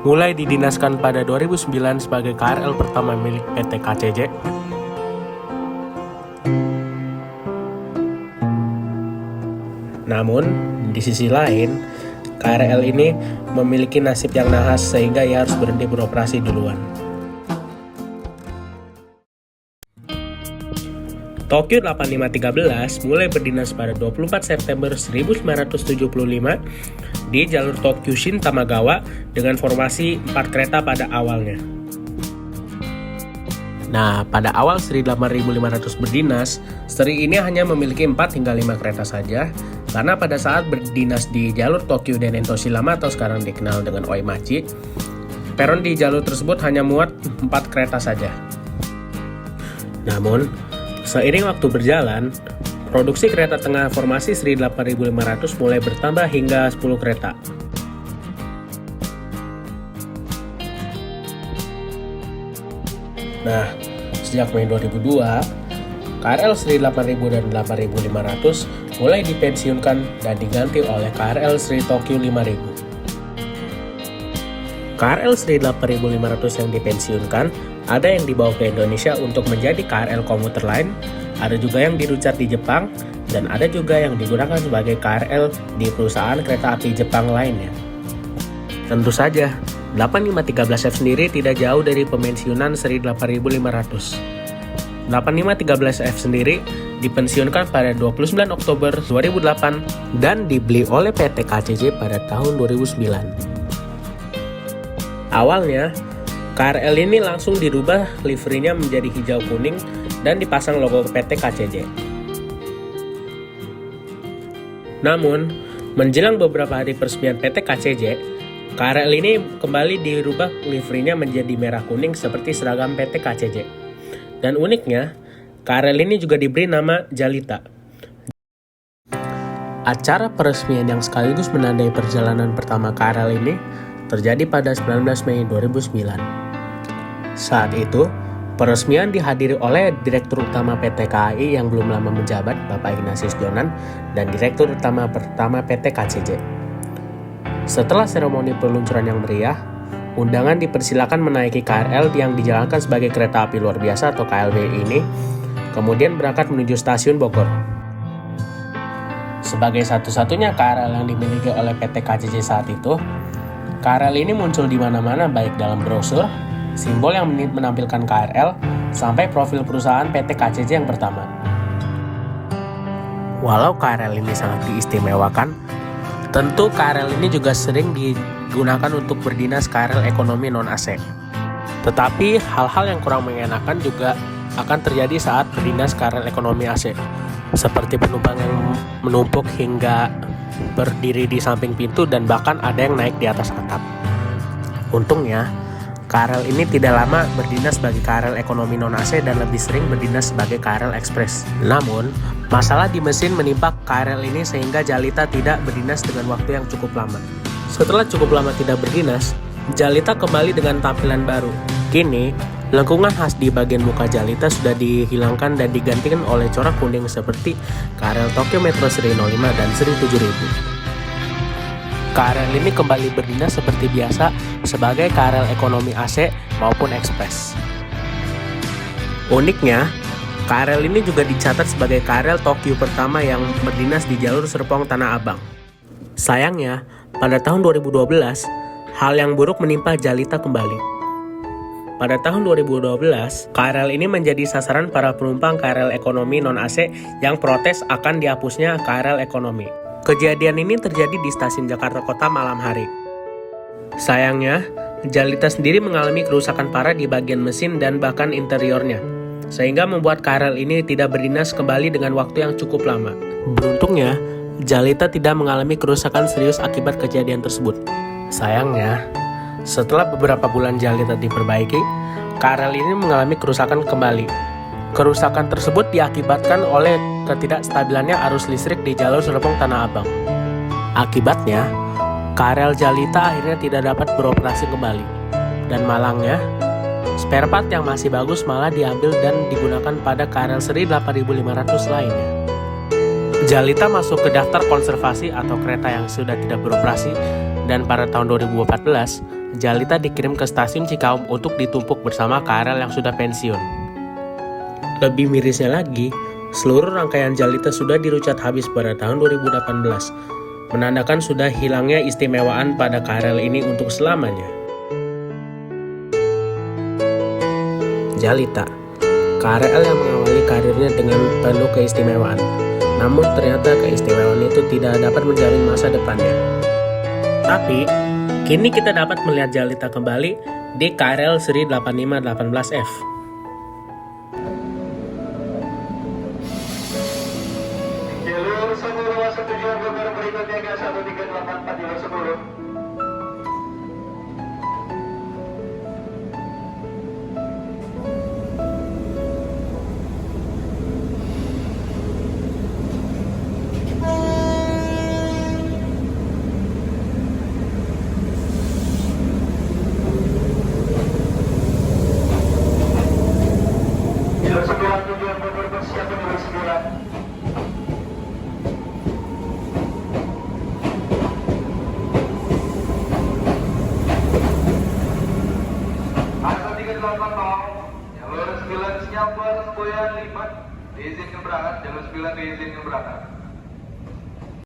mulai didinaskan pada 2009 sebagai KRL pertama milik PT KCJ. Namun, di sisi lain, KRL ini memiliki nasib yang nahas sehingga ia harus berhenti beroperasi duluan. Tokyo 8513 mulai berdinas pada 24 September 1975 di jalur Tokyo Shin Tamagawa dengan formasi 4 kereta pada awalnya. Nah, pada awal seri 8500 berdinas, seri ini hanya memiliki 4 hingga 5 kereta saja karena pada saat berdinas di jalur Tokyo Denen Toshilama atau sekarang dikenal dengan Oimachi, peron di jalur tersebut hanya muat 4 kereta saja. Namun, seiring waktu berjalan, produksi kereta tengah formasi seri 8500 mulai bertambah hingga 10 kereta. Nah, sejak Mei 2002, KRL seri 8000 dan 8500 mulai dipensiunkan dan diganti oleh KRL seri Tokyo 5000. KRL seri 8500 yang dipensiunkan ada yang dibawa ke Indonesia untuk menjadi KRL komuter lain, ada juga yang dirucat di Jepang, dan ada juga yang digunakan sebagai KRL di perusahaan kereta api Jepang lainnya. Tentu saja, 8513F sendiri tidak jauh dari pemensiunan seri 8500. 8513F sendiri dipensiunkan pada 29 Oktober 2008 dan dibeli oleh PT KCJ pada tahun 2009. Awalnya, KRL ini langsung dirubah liverinya menjadi hijau kuning dan dipasang logo PT KCJ. Namun, menjelang beberapa hari peresmian PT KCJ, KRL ini kembali dirubah liverinya menjadi merah kuning seperti seragam PT KCJ. Dan uniknya, KRL ini juga diberi nama Jalita. Acara peresmian yang sekaligus menandai perjalanan pertama KRL ini terjadi pada 19 Mei 2009. Saat itu, peresmian dihadiri oleh Direktur Utama PT KAI yang belum lama menjabat, Bapak Ignatius Jonan, dan Direktur Utama pertama PT KCJ. Setelah seremoni peluncuran yang meriah, undangan dipersilakan menaiki KRL yang dijalankan sebagai kereta api luar biasa atau KLB ini, kemudian berangkat menuju stasiun Bogor. Sebagai satu-satunya KRL yang dimiliki oleh PT KCJ saat itu, KRL ini muncul di mana-mana baik dalam brosur, simbol yang menampilkan KRL, sampai profil perusahaan PT KCJ yang pertama. Walau KRL ini sangat diistimewakan, tentu KRL ini juga sering digunakan untuk berdinas KRL ekonomi non-AC. Tetapi hal-hal yang kurang mengenakan juga akan terjadi saat berdinas KRL ekonomi AC, seperti penumpang yang menumpuk hingga berdiri di samping pintu dan bahkan ada yang naik di atas atap. Untungnya, KRL ini tidak lama berdinas sebagai KRL ekonomi non-AC dan lebih sering berdinas sebagai KRL Express. Namun, masalah di mesin menimpa KRL ini sehingga Jalita tidak berdinas dengan waktu yang cukup lama. Setelah cukup lama tidak berdinas, Jalita kembali dengan tampilan baru. Kini, lengkungan khas di bagian muka Jalita sudah dihilangkan dan digantikan oleh corak kuning seperti KRL Tokyo Metro seri 05 dan seri 7000. KRL ini kembali berdinas seperti biasa sebagai KRL ekonomi AC maupun Express. Uniknya, KRL ini juga dicatat sebagai KRL Tokyo pertama yang berdinas di jalur Serpong Tanah Abang. Sayangnya, pada tahun 2012, hal yang buruk menimpa Jalita kembali. Pada tahun 2012, KRL ini menjadi sasaran para penumpang KRL ekonomi non-AC yang protes akan dihapusnya KRL ekonomi. Kejadian ini terjadi di stasiun Jakarta Kota malam hari. Sayangnya, Jalita sendiri mengalami kerusakan parah di bagian mesin dan bahkan interiornya, sehingga membuat KRL ini tidak berdinas kembali dengan waktu yang cukup lama. Beruntungnya, Jalita tidak mengalami kerusakan serius akibat kejadian tersebut. Sayangnya, setelah beberapa bulan Jalita diperbaiki, KRL ini mengalami kerusakan kembali. Kerusakan tersebut diakibatkan oleh ketidakstabilannya arus listrik di jalur Serpong Tanah Abang. Akibatnya, KRL Jalita akhirnya tidak dapat beroperasi kembali. Dan malangnya, spare part yang masih bagus malah diambil dan digunakan pada KRL seri 8500 lainnya. Jalita masuk ke daftar konservasi atau kereta yang sudah tidak beroperasi, dan pada tahun 2014, Jalita dikirim ke stasiun Cikaum untuk ditumpuk bersama KRL yang sudah pensiun. Lebih mirisnya lagi, seluruh rangkaian Jalita sudah dirucat habis pada tahun 2018, menandakan sudah hilangnya istimewaan pada KRL ini untuk selamanya. Jalita, KRL yang mengawali karirnya dengan penuh keistimewaan. Namun ternyata keistimewaan itu tidak dapat menjamin masa depannya. Tapi, kini kita dapat melihat Jalita kembali di KRL seri 8518F. Jalur 10 masuk tujuan Bogor berikutnya ke 1384 jalur 10. Jalur 9 tujuan Bogor bersiap jalur 9. Jalur 9 siap buat semboyan 5 diizinkan berangkat, jalur 9 diizinkan berangkat.